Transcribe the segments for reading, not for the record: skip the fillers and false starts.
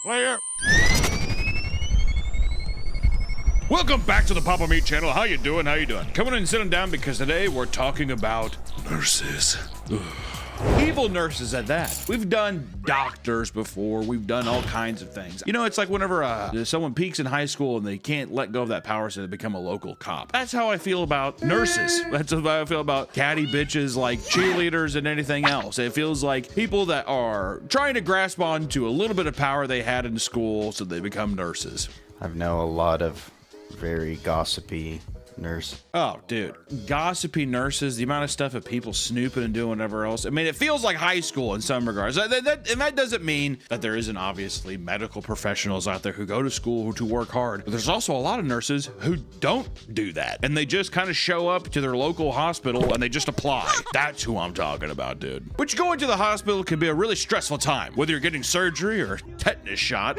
Clear. Welcome back to the Papa Meat channel. How you doing? How you doing? Coming in and sitting down because today we're talking about nurses. Evil nurses at that. We've done doctors before. We've done all kinds of things. You know, it's like whenever someone peaks in high school and they can't let go of that power, so they become a local cop. That's how I feel about nurses. That's how I feel about catty bitches like cheerleaders and anything else. It feels like people that are trying to grasp on to a little bit of power they had in school, so they become nurses. I know a lot of very gossipy nurse. Oh, dude. Gossipy nurses, the amount of stuff of people snooping and doing whatever else. I mean, it feels like high school in some regards. And that doesn't mean that there isn't obviously medical professionals out there who go to school to work hard. But there's also a lot of nurses who don't do that. And they just kind of show up to their local hospital and they just apply. That's who I'm talking about, dude. Which going to the hospital can be a really stressful time. Whether you're getting surgery or a tetanus shot,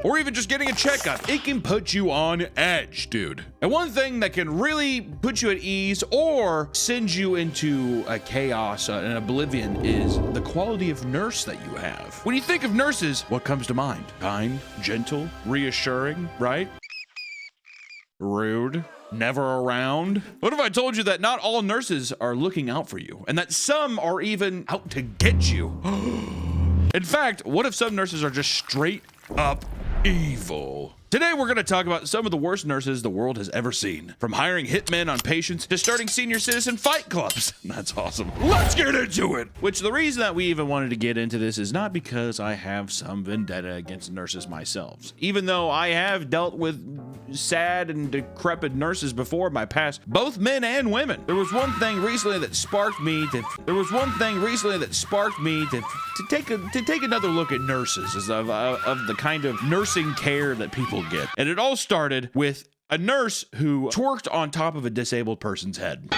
or even just getting a checkup, it can put you on edge, dude. And one thing that can really put you at ease or send you into a chaos and oblivion is the quality of nurse that you have. When you think of nurses, what comes to mind? Kind, gentle, reassuring, right? Rude, never around. What if I told you that not all nurses are looking out for you and that some are even out to get you? In fact, what if some nurses are just straight up evil? Today, we're going to talk about some of the worst nurses the world has ever seen. From hiring hitmen on patients to starting senior citizen fight clubs. That's awesome. Let's get into it. Which the reason that we even wanted to get into this is not because I have some vendetta against nurses myself. Even though I have dealt with sad and decrepit nurses before in my past, both men and women. There was one thing recently that sparked me to take another look at nurses as of the kind of nursing care that people get. And it all started with a nurse who twerked on top of a disabled person's head.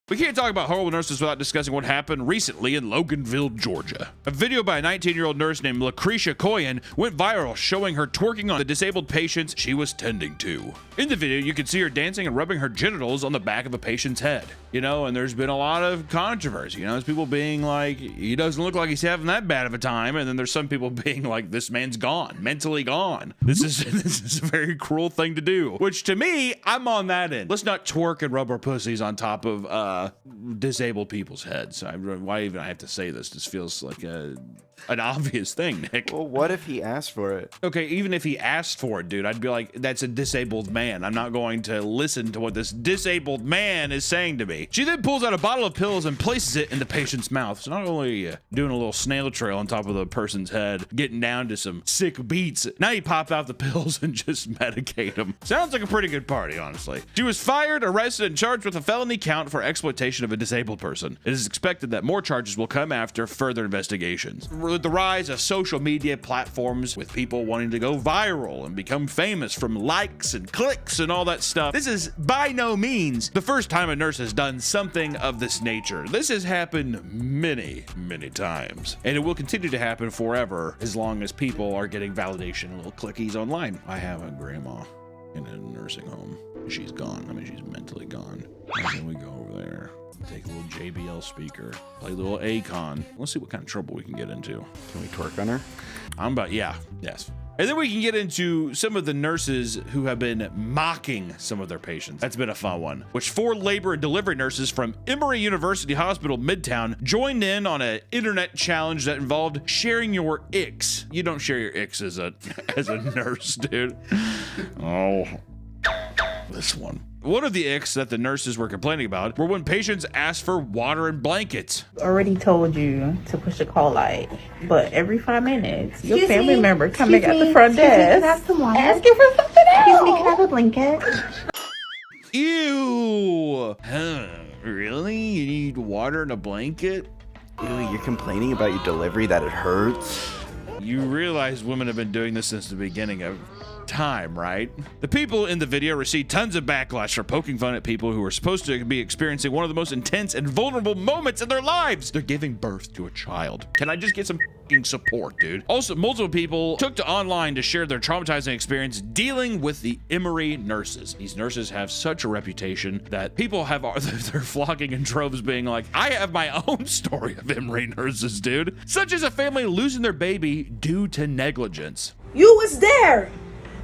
We can't talk about horrible nurses without discussing what happened recently in Loganville, Georgia. A video by a 19-year-old nurse named Lucretia Coyen went viral, showing her twerking on the disabled patients she was tending to. In the video, you can see her dancing and rubbing her genitals on the back of a patient's head. You know, and there's been a lot of controversy. You know, there's people being like, he doesn't look like he's having that bad of a time. And then there's some people being like, this man's gone, mentally gone. This is a very cruel thing to do. Which to me, I'm on that end. Let's not twerk and rub our pussies on top of disabled people's heads. Why even I have to say this? This feels like an obvious thing, Nick. Well, what if he asked for it? Okay, even if he asked for it, dude, I'd be like, that's a disabled man. I'm not going to listen to what this disabled man is saying to me. She then pulls out a bottle of pills and places it in the patient's mouth. So not only doing a little snail trail on top of the person's head, getting down to some sick beats, now you pop out the pills and just medicate them. Sounds like a pretty good party, honestly. She was fired, arrested, and charged with a felony count for exploitation of a disabled person. It is expected that more charges will come after further investigations. With the rise of social media platforms, with people wanting to go viral and become famous from likes and clicks and all that stuff, this is by no means the first time a nurse has done something of this nature. This has happened many, many times, and it will continue to happen forever as long as people are getting validation and little clickies online. I have a grandma in a nursing home. She's gone. I mean, she's mentally gone. And then we go over there, take a little JBL speaker, play a little Akon. Let's see what kind of trouble we can get into. Can we twerk on her? Yes. And then we can get into some of the nurses who have been mocking some of their patients. That's been a fun one. Which 4 labor and delivery nurses from Emory University Hospital Midtown joined in on an internet challenge that involved sharing your icks. You don't share your icks as a nurse, dude. Oh, this one. One of the icks that the nurses were complaining about were when patients asked for water and blankets. Already told you to push the call light, but every 5 minutes, your family member coming at the front desk asking for something else. Excuse me, can I have a blanket? Ew. Huh, really? You need water and a blanket? Ew, you're complaining about your delivery that it hurts? You realize women have been doing this since the beginning of time, right? The people in the video received tons of backlash for poking fun at people who are supposed to be experiencing one of the most intense and vulnerable moments in their lives. They're giving birth to a child. Can I just get some fucking support, dude? Also, multiple people took to online to share their traumatizing experience dealing with the Emory nurses. These nurses have such a reputation that people they're flocking in droves being like, I have my own story of Emory nurses, dude. Such as a family losing their baby due to negligence. You was there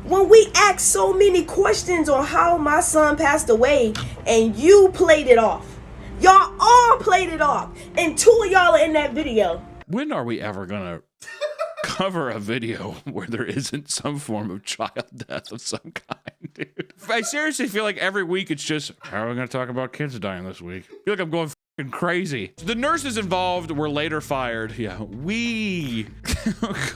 when we asked so many questions on how my son passed away, and you played it off. Y'all all played it off, and 2 of y'all are in that video. When are we ever gonna cover a video where there isn't some form of child death of some kind, dude? I seriously feel like every week it's just, how are we gonna talk about kids dying this week? I feel like I'm going fucking crazy. The nurses involved were later fired. Yeah,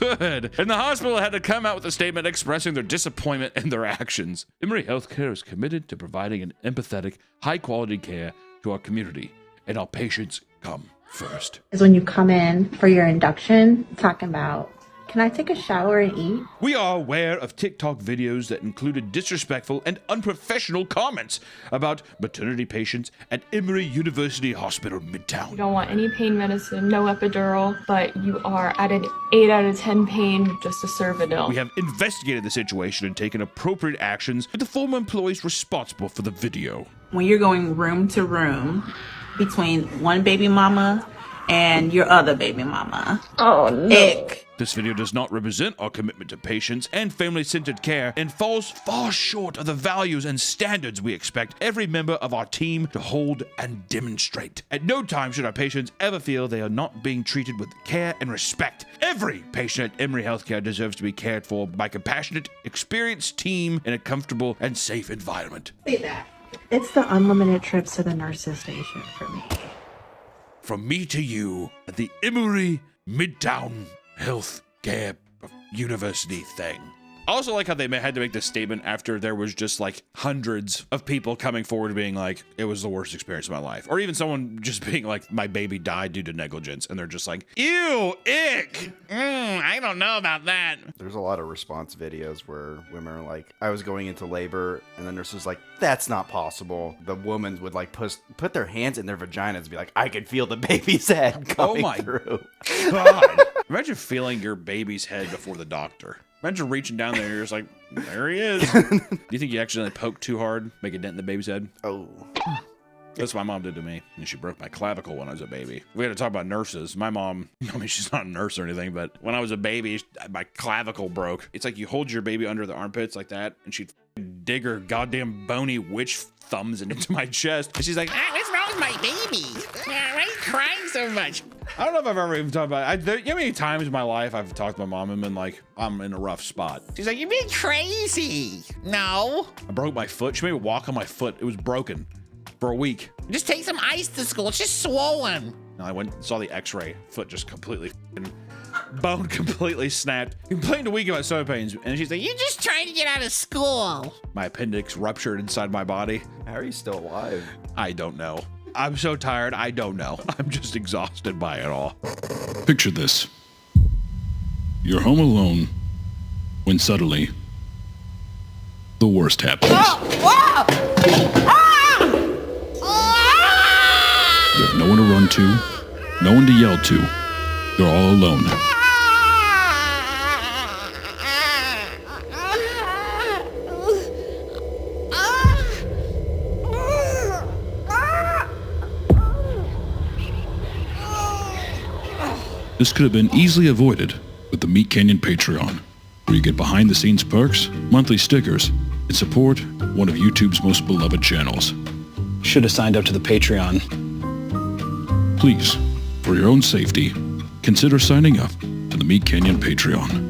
good. And the hospital had to come out with a statement expressing their disappointment in their actions. Emory Healthcare is committed to providing an empathetic, high-quality care to our community, and our patients come first. Is when you come in for your induction, talking about, can I take a shower and eat? We are aware of TikTok videos that included disrespectful and unprofessional comments about maternity patients at Emory University Hospital Midtown. You don't want any pain medicine, no epidural, but you are at an 8 out of 10 pain just to serve an ill. We have investigated the situation and taken appropriate actions with the former employees responsible for the video. When you're going room to room between one baby mama and your other baby mama. Oh no. Ick. This video does not represent our commitment to patients and family-centered care and falls far short of the values and standards we expect every member of our team to hold and demonstrate. At no time should our patients ever feel they are not being treated with care and respect. Every patient at Emory Healthcare deserves to be cared for by a compassionate, experienced team in a comfortable and safe environment. Say that. It's the unlimited trips to the nurses station for me. From me to you at the Emory Midtown Health Care University thing. I also like how they had to make this statement after there was just like hundreds of people coming forward being like, it was the worst experience of my life. Or even someone just being like, my baby died due to negligence. And they're just like, ew, ick. I don't know about that. There's a lot of response videos where women are like, I was going into labor, and the nurse was like, that's not possible. The woman would like put their hands in their vaginas and be like, I could feel the baby's head coming through. God. Imagine feeling your baby's head before the doctor. Imagine reaching down there and you're just like, there he is. Do you think you accidentally poked too hard, make a dent in the baby's head? Oh. That's what my mom did to me. And she broke my clavicle when I was a baby. We had to talk about nurses. My mom, I mean, she's not a nurse or anything, but when I was a baby, my clavicle broke. It's like you hold your baby under the armpits like that, and she'd dig her goddamn bony witch thumbs into my chest. And she's like, what's wrong with my baby? Why are you crying so much? I don't know if I've ever even talked about it. You know how many times in my life I've talked to my mom and been like, I'm in a rough spot. She's like, you're being crazy. No. I broke my foot. She made me walk on my foot. It was broken for a week. Just take some ice to school. It's just swollen. And I went and saw the x-ray. Foot just completely bone completely snapped. Complained a week about stomach pains. And she's like, you're just trying to get out of school. My appendix ruptured inside my body. How are you still alive? I don't know. I'm so tired, I don't know. I'm just exhausted by it all. Picture this. You're home alone when suddenly the worst happens. You have no one to run to, no one to yell to. You're all alone. This could have been easily avoided with the Meat Canyon Patreon, where you get behind-the-scenes perks, monthly stickers, and support one of YouTube's most beloved channels. Should have signed up to the Patreon. Please, for your own safety, consider signing up to the Meat Canyon Patreon.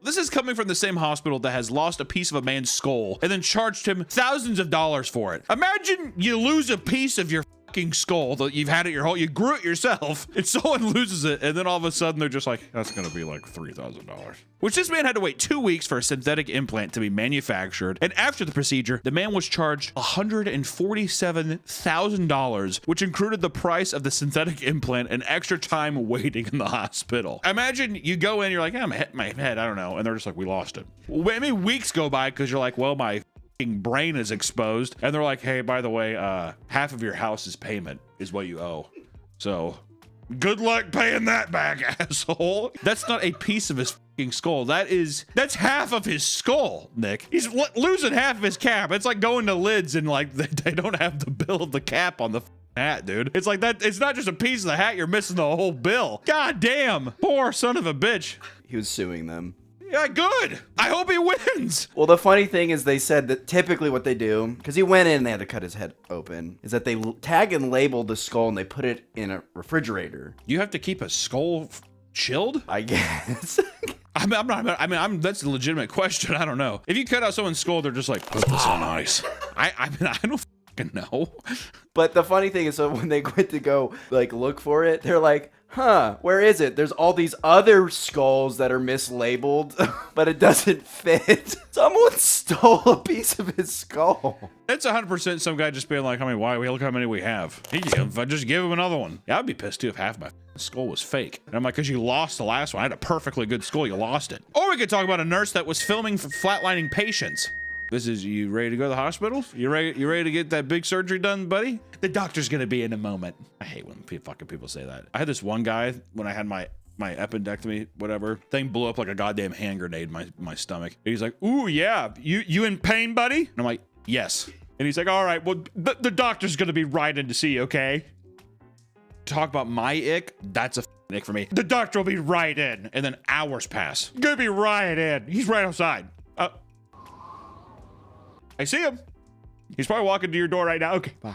This is coming from the same hospital that has lost a piece of a man's skull and then charged him thousands of dollars for it. Imagine you lose a piece of your fucking skull that you've had it your whole, you grew it yourself, and someone loses it, and then all of a sudden they're just like, that's gonna be like $3,000. Which this man had to wait 2 weeks for a synthetic implant to be manufactured, and after the procedure, the man was charged $147,000, which included the price of the synthetic implant and extra time waiting in the hospital. Imagine you go in, you're like, I'm hitting my head, I don't know, and they're just like, we lost it. Well, I mean, weeks go by because you're like, well, my brain is exposed, and they're like, hey, by the way, half of your house's payment is what you owe, so good luck paying that back, asshole. That's not a piece of his fucking skull. That's half of his skull, Nick. He's losing half of his cap. It's like going to Lids and like they don't have the bill of the cap on the hat, dude. It's like that. It's not just a piece of the hat. You're missing the whole bill. God damn. Poor son of a bitch. He was suing them. Yeah, good. I hope he wins. Well, the funny thing is they said that typically what they do, because he went in and they had to cut his head open, is that they tag and label the skull and they put it in a refrigerator. You have to keep a skull chilled? I guess. That's a legitimate question. I don't know. If you cut out someone's skull, they're just like, put this on ice. I don't fucking know. But the funny thing is, so when they went to go like look for it, they're like, huh, where is it? There's all these other skulls that are mislabeled, but it doesn't fit. Someone stole a piece of his skull. It's 100% some guy just being like, I mean, why? Look how many we have. If I just give him another one. Yeah, I'd be pissed too if half my skull was fake. And I'm like, because you lost the last one. I had a perfectly good skull. You lost it. Or we could talk about a nurse that was filming for flatlining patients. This is, you ready to go to the hospital? You ready to get that big surgery done, buddy? The doctor's gonna be in a moment. I hate when fucking people say that. I had this one guy when I had my appendectomy, whatever, thing blew up like a goddamn hand grenade in my stomach. And he's like, ooh, yeah, you in pain, buddy? And I'm like, yes. And he's like, all right, well, the doctor's gonna be right in to see you, okay? Talk about my ick, that's a ick for me. The doctor will be right in. And then hours pass. Gonna be right in. He's right outside. I see him. He's probably walking to your door right now. Okay, bye.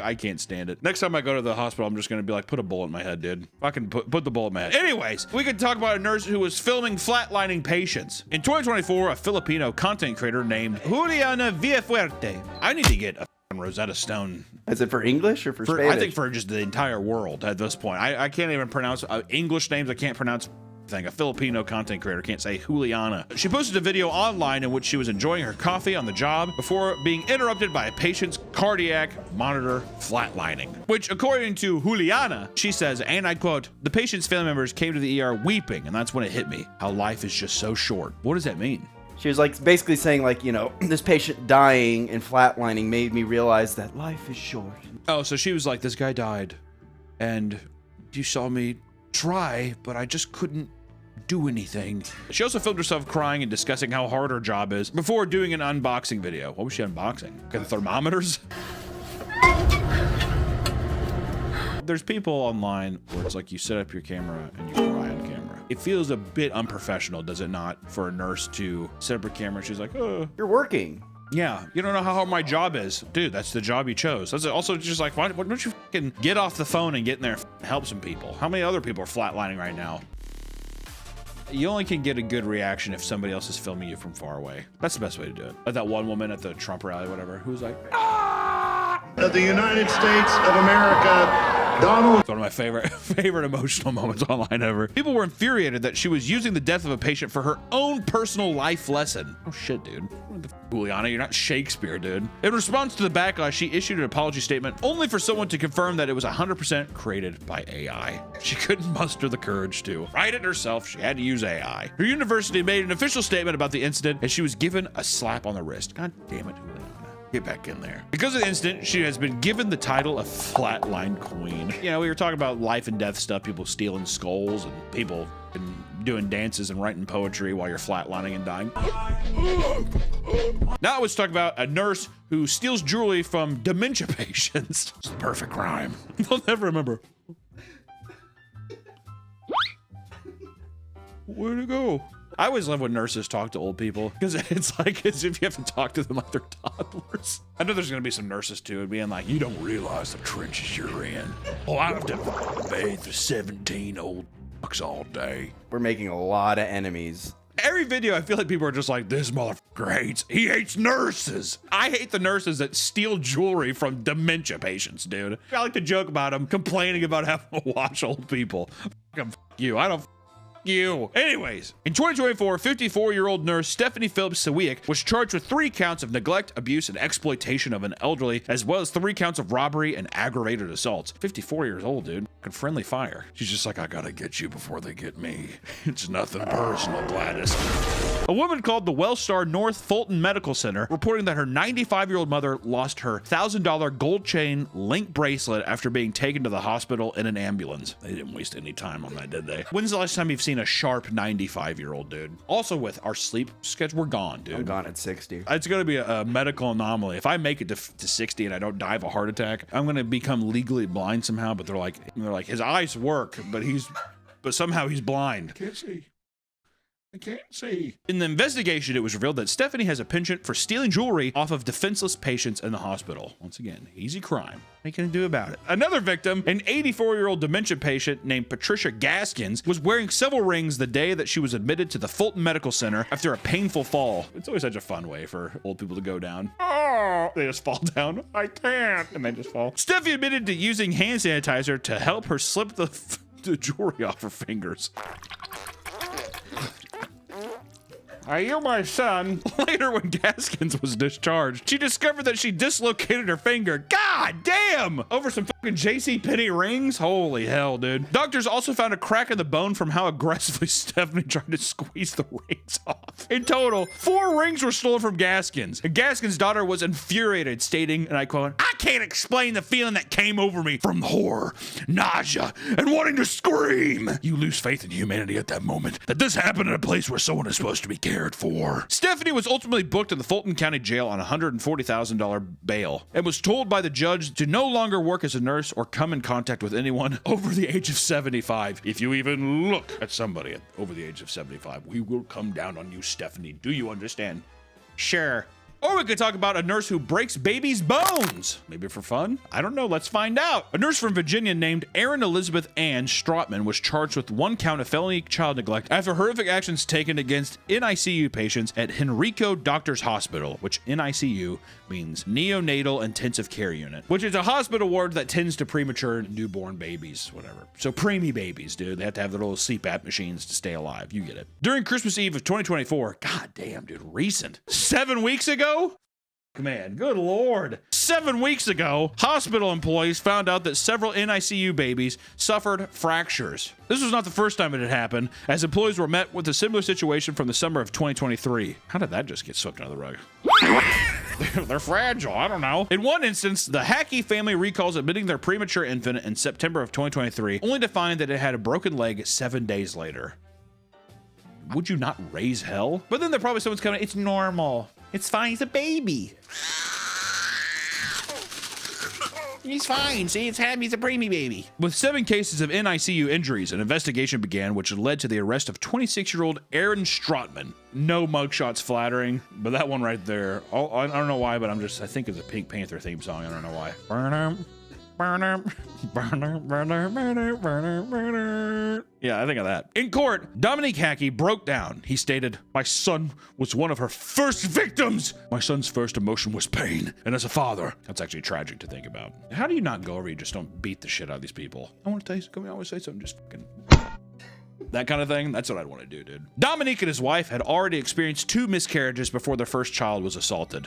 I can't stand it. Next time I go to the hospital, I'm just gonna be like, put a bullet in my head, dude. Fucking put the bullet in my head. Anyways, we could talk about a nurse who was filming flatlining patients. In 2024, a Filipino content creator named Juliana Villafuerte. I need to get a Rosetta Stone. Is it for English or for Spanish? I think for just the entire world at this point. I can't even pronounce English names. I can't pronounce thing. A Filipino content creator can't say Juliana. She posted a video online in which she was enjoying her coffee on the job before being interrupted by a patient's cardiac monitor flatlining. Which, according to Juliana, she says, and I quote, the patient's family members came to the ER weeping, and that's when it hit me. How life is just so short. What does that mean? She was like basically saying like, you know, this patient dying and flatlining made me realize that life is short. Oh, so she was like, this guy died and you saw me try, but I just couldn't do anything. She also filmed herself crying and discussing how hard her job is before doing an unboxing video. What was she unboxing? The thermometers? There's people online where it's like you set up your camera and you cry on camera. It feels a bit unprofessional, does it not, for a nurse to set up her camera and she's like, oh. You're working. Yeah, you don't know how hard my job is. Dude, that's the job you chose. That's also just like, why don't you fucking get off the phone and get in there and help some people? How many other people are flatlining right now? You only can get a good reaction if somebody else is filming you from far away. That's the best way to do it. Like that one woman at the Trump rally, whatever, who was like, ah! The United States of America, Donald. It's one of my favorite emotional moments online ever. People were infuriated that she was using the death of a patient for her own personal life lesson. Oh shit, dude. What the Juliana, you're not Shakespeare, dude. In response to the backlash, she issued an apology statement only for someone to confirm that it was 100% created by AI. She couldn't muster the courage to write it herself. She had to use AI. Her university made an official statement about the incident and she was given a slap on the wrist. God damn it, Juliana. Get back in there. Because of the incident, she has been given the title of Flatline Queen. You know, we were talking about life and death stuff, people stealing skulls and people doing dances and writing poetry while you're flatlining and dying. Now let's talk about a nurse who steals jewelry from dementia patients. It's the perfect crime. They'll never remember. Where'd it go? I always love when nurses talk to old people because it's like as if you have to talk to them like they're toddlers. I know there's gonna be some nurses too being like, you don't realize the trenches you're in. Oh, I have to bathe for 17 old fucks all day. We're making a lot of enemies. Every video, I feel like people are just like, this motherfucker hates. He hates nurses. I hate the nurses that steal jewelry from dementia patients, dude. I like to joke about them complaining about having to watch old people. Fuck you. I don't. You. Anyways, in 2024, 54-year-old nurse Stephanie Phillips Sawiak was charged with 3 counts of neglect, abuse, and exploitation of an elderly, as well as 3 counts of robbery and aggravated assaults. 54 years old, dude. friendly fire. She's just like, I gotta get you before they get me. It's nothing personal, Gladys. A woman called the Wellstar North Fulton Medical Center reporting that her 95-year-old mother lost her $1,000 gold chain link bracelet after being taken to the hospital in an ambulance. They didn't waste any time on that, did they? When's the last time you've seen a sharp 95-year-old dude? Also with our sleep schedule, we're gone, dude. I'm gone at 60. It's gonna be a medical anomaly. If I make it to 60 and I don't die of a heart attack, I'm gonna become legally blind somehow. But they're like his eyes work, but somehow he's blind. Can't see. I can't see. In the investigation, it was revealed that Stephanie has a penchant for stealing jewelry off of defenseless patients in the hospital. Once again, easy crime. What are you gonna do about it? Another victim, an 84-year-old dementia patient named Patricia Gaskins, was wearing several rings the day that she was admitted to the Fulton Medical Center after a painful fall. It's always such a fun way for old people to go down. Oh, they just fall down. I can't, and they just fall. Stephanie admitted to using hand sanitizer to help her slip the jewelry off her fingers. Are you my son? Later, when Gaskins was discharged, she discovered that she dislocated her finger. God damn! Over some fucking JCPenney rings? Holy hell, dude. Doctors also found a crack in the bone from how aggressively Stephanie tried to squeeze the rings off. In total, 4 rings were stolen from Gaskins. And Gaskins' daughter was infuriated, stating, and I quote, "I can't explain the feeling that came over me from horror, nausea, and wanting to scream." You lose faith in humanity at that moment. That this happened in a place where someone is supposed to be cared for. Stephanie was ultimately booked in the Fulton County Jail on a $140,000 bail and was told by the judge to no longer work as a nurse or come in contact with anyone over the age of 75. If you even look at somebody over the age of 75, we will come down on you, Stephanie. Do you understand? Sure. Or we could talk about a nurse who breaks babies' bones. Maybe for fun? I don't know. Let's find out. A nurse from Virginia named Erin Elizabeth Ann Strotman was charged with 1 count of felony child neglect after horrific actions taken against NICU patients at Henrico Doctors Hospital, which NICU means Neonatal Intensive Care Unit, which is a hospital ward that tends to premature newborn babies, whatever. So preemie babies, dude. They have to have their little CPAP machines to stay alive. You get it. During Christmas Eve of 2024, god damn, dude, recent. 7 weeks ago? Man, good lord. 7 weeks ago, hospital employees found out that several NICU babies suffered fractures. This was not the first time it had happened, as employees were met with a similar situation from the summer of 2023. How did that just get swept under the rug? They're fragile, I don't know. In one instance, the Hackey family recalls admitting their premature infant in September of 2023, only to find that it had a broken leg 7 days later. Would you not raise hell? But then there probably someone's coming, it's normal. It's fine, he's a baby. He's fine. See, it's happy. He's a preemie baby. With 7 cases of NICU injuries, an investigation began, which led to the arrest of 26-year-old Erin Strotman. No mugshots flattering, but that one right there. I don't know why, but I think it's a Pink Panther theme song. I don't know why. Yeah, I think of that. In court, Dominique Hackey broke down. He stated, "My son was one of her first victims. My son's first emotion was pain. And as a father," that's actually tragic to think about. How do you not go over? You just don't beat the shit out of these people. I want to tell you, can we always say something? Just fucking that kind of thing. That's what I'd want to do, dude. Dominique and his wife had already experienced 2 miscarriages before their first child was assaulted.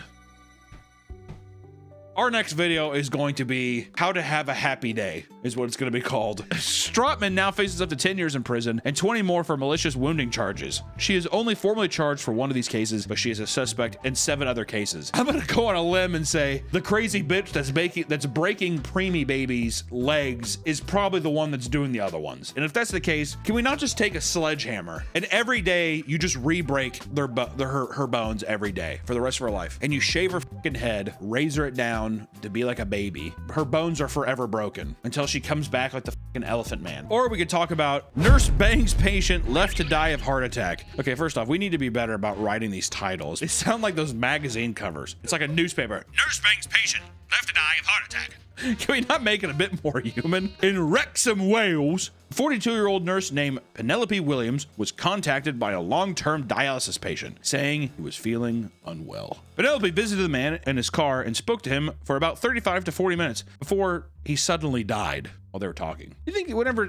Our next video is going to be how to have a happy day, is what it's going to be called. Strotman now faces up to 10 years in prison and 20 more for malicious wounding charges. She is only formally charged for one of these cases, but she is a suspect in 7 other cases. I'm going to go on a limb and say the crazy bitch that's breaking preemie babies' legs is probably the one that's doing the other ones. And if that's the case, can we not just take a sledgehammer and every day you just re-break her bones every day for the rest of her life, and you shave her fucking head, razor it down to be like a baby. Her bones are forever broken until she comes back like the fucking Elephant Man. Or we could talk about nurse bangs patient left to die of heart attack. Okay, first off, we need to be better about writing these titles. They sound like those magazine covers. It's like a newspaper. Nurse bangs patient left to die of heart attack. Can we not make it a bit more human? In Wrexham, Wales, 42-year-old nurse named Penelope Williams was contacted by a long-term dialysis patient, saying he was feeling unwell. Penelope visited the man in his car and spoke to him for about 35 to 40 minutes before he suddenly died while they were talking. You think whenever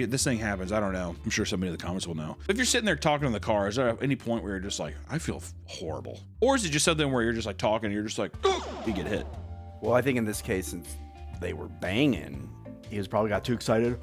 this thing happens, I don't know, I'm sure somebody in the comments will know. If you're sitting there talking in the car, is there any point where you're just like, I feel horrible? Or is it just something where you're just like talking and you're just like, you get hit? Well, I think in this case, since they were banging, He was probably got too excited.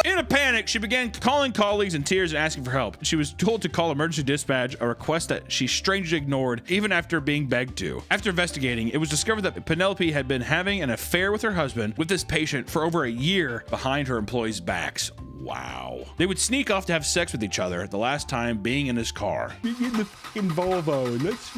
In a panic, she began calling colleagues in tears and asking for help. She was told to call emergency dispatch, a request that she strangely ignored even after being begged to. After investigating, it was discovered that Penelope had been having an affair with her husband with this patient for over a year behind her employees' backs. Wow. They would sneak off to have sex with each other, the last time being in his car. Get in the fucking Volvo. Let's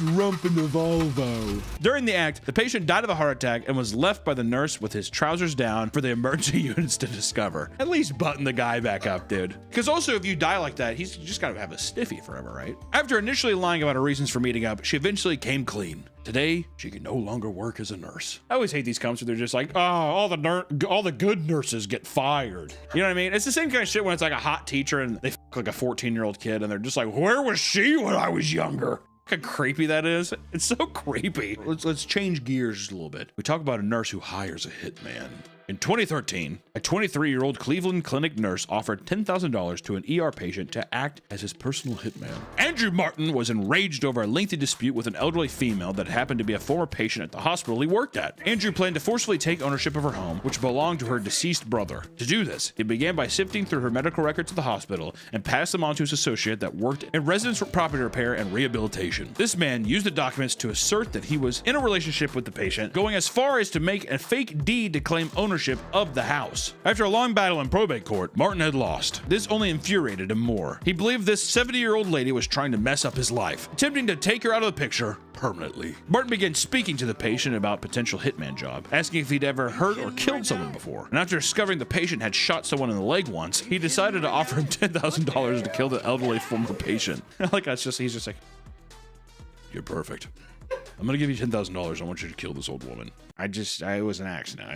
rump in the Volvo. During the act, the patient died of a heart attack and was left by the nurse with his trousers down for the emergency units to discover. At least button the guy back up, dude. Because also, if you die like that, he's just gotta have a stiffy forever, right? After initially lying about her reasons for meeting up, she eventually came clean. Today, she can no longer work as a nurse. I always hate these comments where they're just like, oh, all the good nurses get fired. You know what I mean? It's the same kind of shit when it's like a hot teacher and they fuck like a 14-year-old kid and they're just like, where was she when I was younger? Look how creepy that is. It's so creepy. Let's change gears just a little bit. We talk about a nurse who hires a hitman. In 2013, a 23-year-old Cleveland Clinic nurse offered $10,000 to an ER patient to act as his personal hitman. Andrew Martin was enraged over a lengthy dispute with an elderly female that happened to be a former patient at the hospital he worked at. Andrew planned to forcefully take ownership of her home, which belonged to her deceased brother. To do this, he began by sifting through her medical records at the hospital and passed them on to his associate that worked in residence property repair and rehabilitation. This man used the documents to assert that he was in a relationship with the patient, going as far as to make a fake deed to claim ownership of the house. After a long battle in probate court, Martin had lost. This only infuriated him more. He believed this 70-year-old lady was trying to mess up his life, attempting to take her out of the picture permanently. Martin began speaking to the patient about potential hitman job, asking if he'd ever hurt or killed someone before. And after discovering the patient had shot someone in the leg once, he decided to offer him $10,000 to kill the elderly former patient. Like he's just like, you're perfect. I'm gonna give you $10,000. I want you to kill this old woman. It was an accident.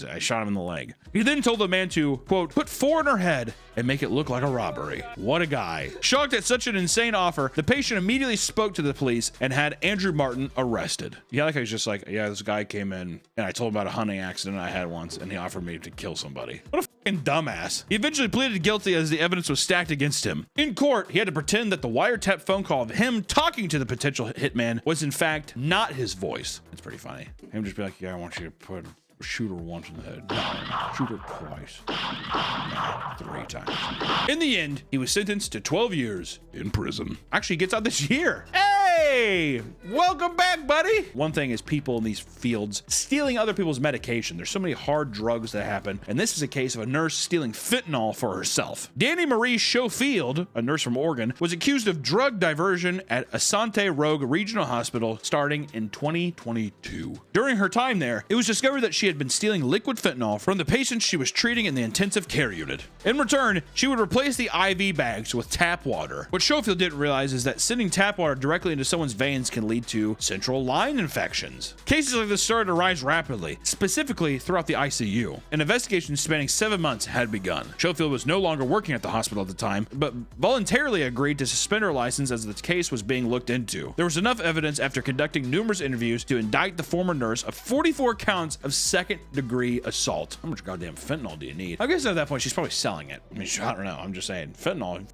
I shot him in the leg. He then told the man to, quote, put 4 in her head and make it look like a robbery. What a guy. Shocked at such an insane offer, the patient immediately spoke to the police and had Andrew Martin arrested. Yeah, like I was just like, yeah, this guy came in and I told him about a hunting accident I had once and he offered me to kill somebody. What a fucking dumbass. He eventually pleaded guilty as the evidence was stacked against him. In court, he had to pretend that the wiretap phone call of him talking to the potential hitman was in fact not his voice. It's pretty funny. Him just be like, yeah, I want you to shoot her once in the head. No, shoot her twice. No, 3 times. In the end, he was sentenced to 12 years in prison. Actually, he gets out this year. Hey, welcome back, buddy. One thing is people in these fields stealing other people's medication. There's so many hard drugs that happen, and this is a case of a nurse stealing fentanyl for herself. Danny Marie Schofield, a nurse from Oregon, was accused of drug diversion at Asante Rogue Regional Hospital starting in 2022. During her time there, it was discovered that she had been stealing liquid fentanyl from the patients she was treating in the intensive care unit. In return, she would replace the IV bags with tap water. What Schofield didn't realize is that sending tap water directly into someone's veins can lead to central line infections. Cases like this started to rise rapidly, specifically throughout the ICU. An investigation spanning 7 months had begun. Schofield was no longer working at the hospital at the time, but voluntarily agreed to suspend her license as the case was being looked into. There was enough evidence after conducting numerous interviews to indict the former nurse of 44 counts of second-degree assault. How much goddamn fentanyl do you need? I guess at that point she's probably selling it. I mean, I don't know. I'm just saying, fentanyl.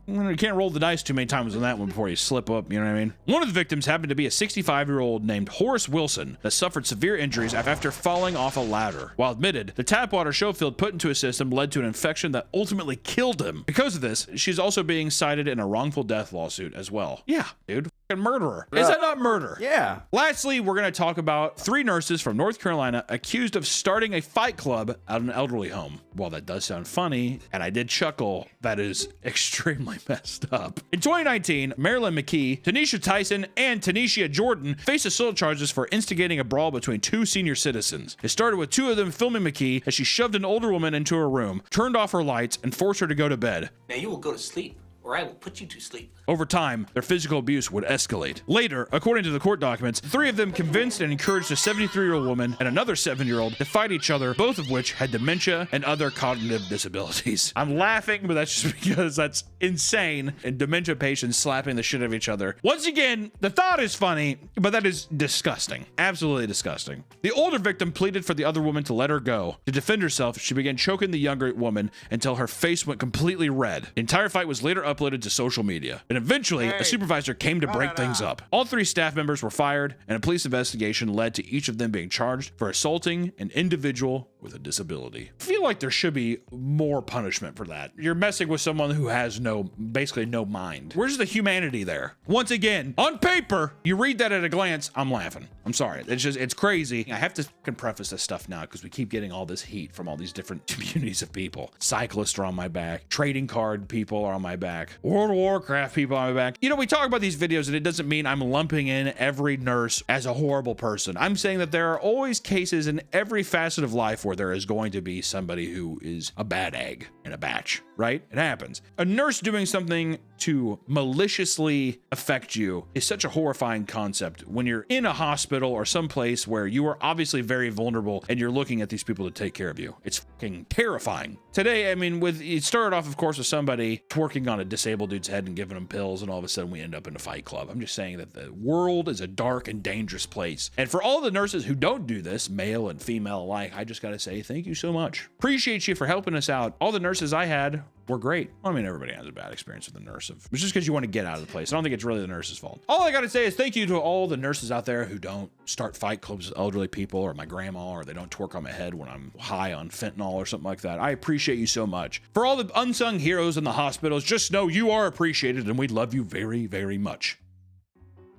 You can't roll the dice too many times on that one before you slip up, you know what I mean? One of the victims happened to be a 65-year-old named Horace Wilson that suffered severe injuries after falling off a ladder. While admitted, the tap water Schofield put into his system led to an infection that ultimately killed him. Because of this, she's also being cited in a wrongful death lawsuit as well. Yeah, dude. Murderer. Is that not murder? Yeah. Lastly, we're going to talk about 3 nurses from North Carolina accused of starting a fight club at an elderly home. While that does sound funny, and I did chuckle, that is extremely messed up. In 2019, Marilyn McKee, Tanisha Tyson, and Tanisha Jordan faced assault charges for instigating a brawl between 2 senior citizens. It started with 2 of them filming McKee as she shoved an older woman into her room, turned off her lights, and forced her to go to bed. Now you will go to sleep, or I will put you to sleep. Over time, their physical abuse would escalate. Later, according to the court documents, 3 of them convinced and encouraged a 73-year-old woman and another 7-year-old to fight each other, both of which had dementia and other cognitive disabilities. I'm laughing, but that's just because that's insane. And dementia patients slapping the shit out of each other. Once again, the thought is funny, but that is disgusting. Absolutely disgusting. The older victim pleaded for the other woman to let her go. To defend herself, she began choking the younger woman until her face went completely red. The entire fight was later uploaded to social media. And eventually, a supervisor came to break things up. All 3 staff members were fired, and a police investigation led to each of them being charged for assaulting an individual with a disability. I feel like there should be more punishment for that. You're messing with someone who has basically no mind. Where's the humanity there? Once again, on paper, you read that at a glance, I'm laughing. I'm sorry. It's crazy. I have to fucking preface this stuff now because we keep getting all this heat from all these different communities of people. Cyclists are on my back. Trading card people are on my back. World of Warcraft people on my back. You know, we talk about these videos and it doesn't mean I'm lumping in every nurse as a horrible person. I'm saying that there are always cases in every facet of life where there is going to be somebody who is a bad egg in a batch, right? It happens. A nurse doing something to maliciously affect you is such a horrifying concept when you're in a hospital or someplace where you are obviously very vulnerable and you're looking at these people to take care of you. It's fucking terrifying. Today, I mean, it started off, of course, with somebody twerking on a disabled dude's head and giving him pills, and all of a sudden we end up in a fight club. I'm just saying that the world is a dark and dangerous place. And for all the nurses who don't do this, male and female alike, I just gotta say thank you so much. Appreciate you for helping us out. All the nurses I had were great. Well, I mean, everybody has a bad experience with the nurse. It's just because you want to get out of the place. I don't think it's really the nurse's fault. All I gotta say is thank you to all the nurses out there who don't start fight clubs with elderly people or my grandma, or they don't twerk on my head when I'm high on fentanyl or something like that. I appreciate you so much. For all the unsung heroes in the hospitals, just know you are appreciated and we love you very, very much.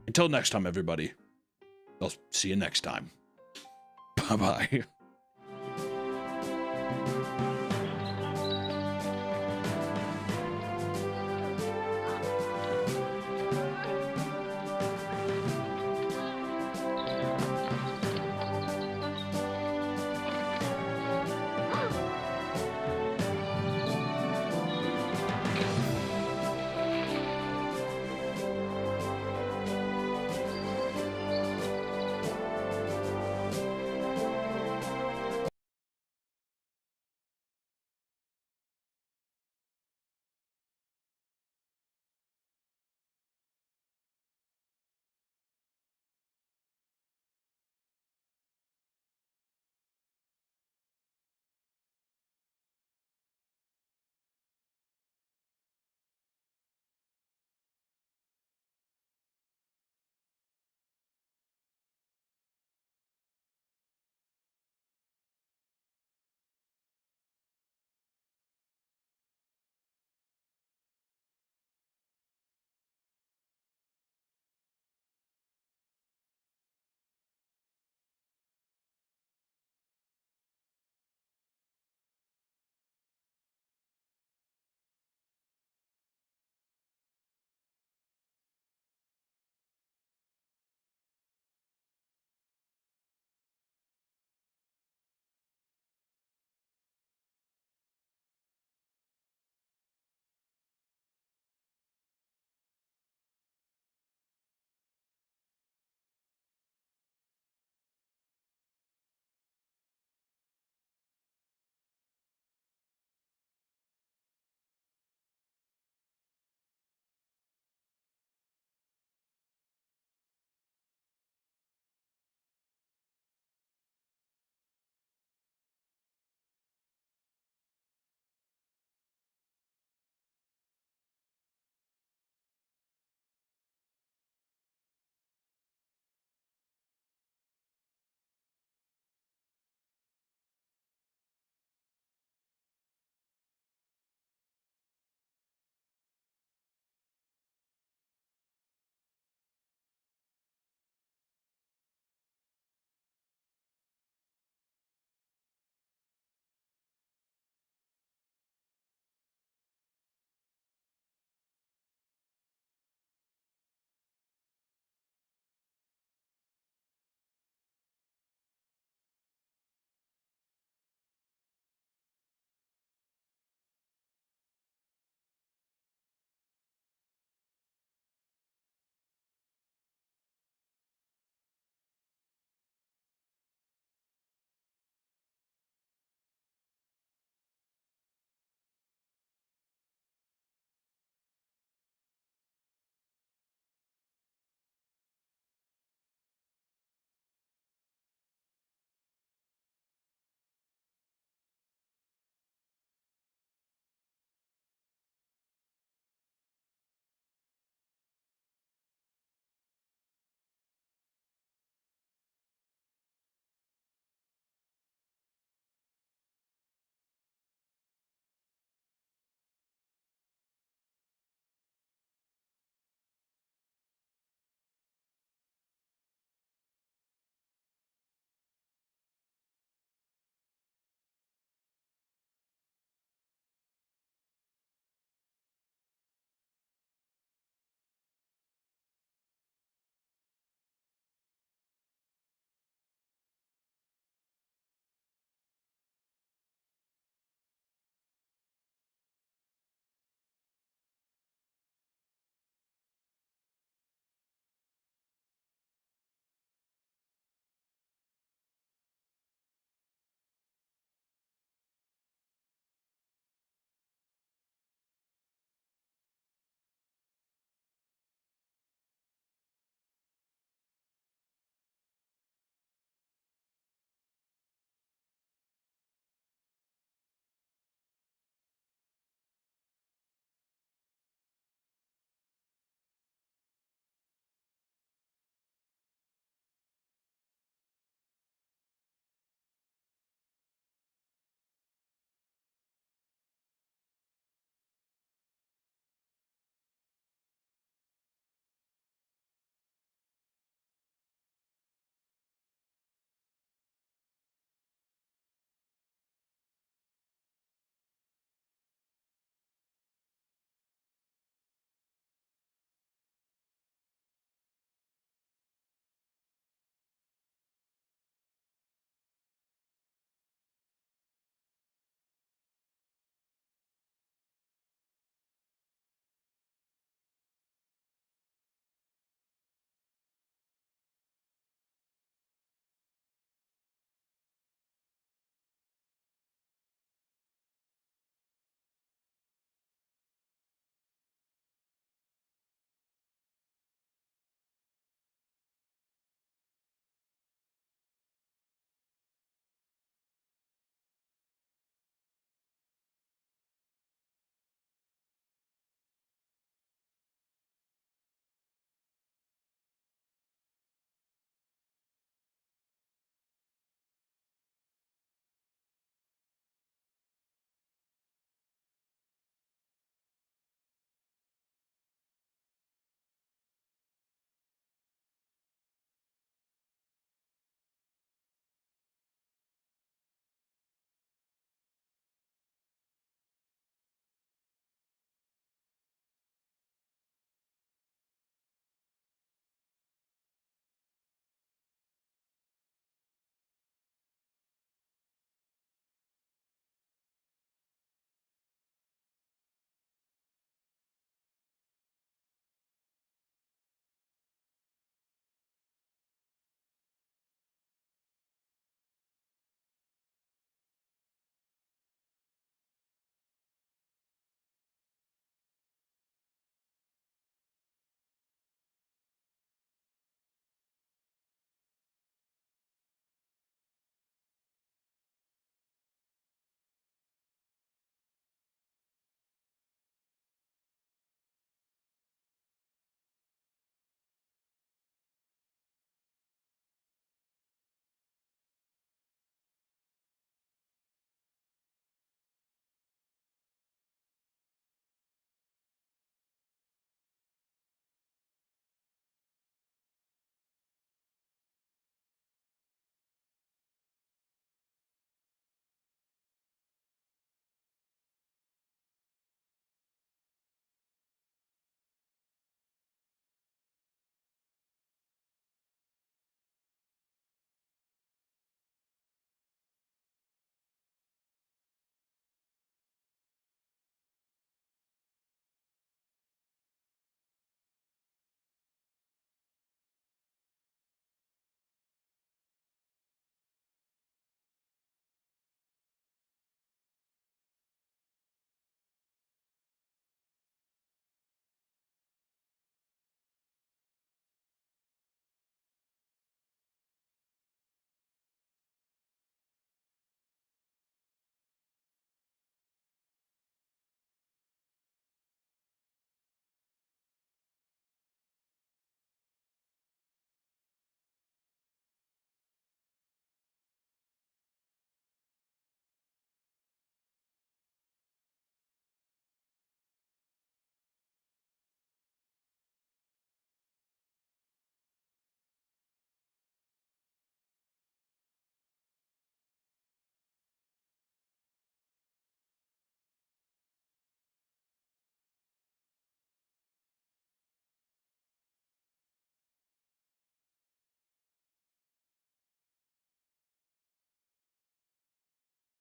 Until next time, everybody. I'll see you next time. Bye-bye.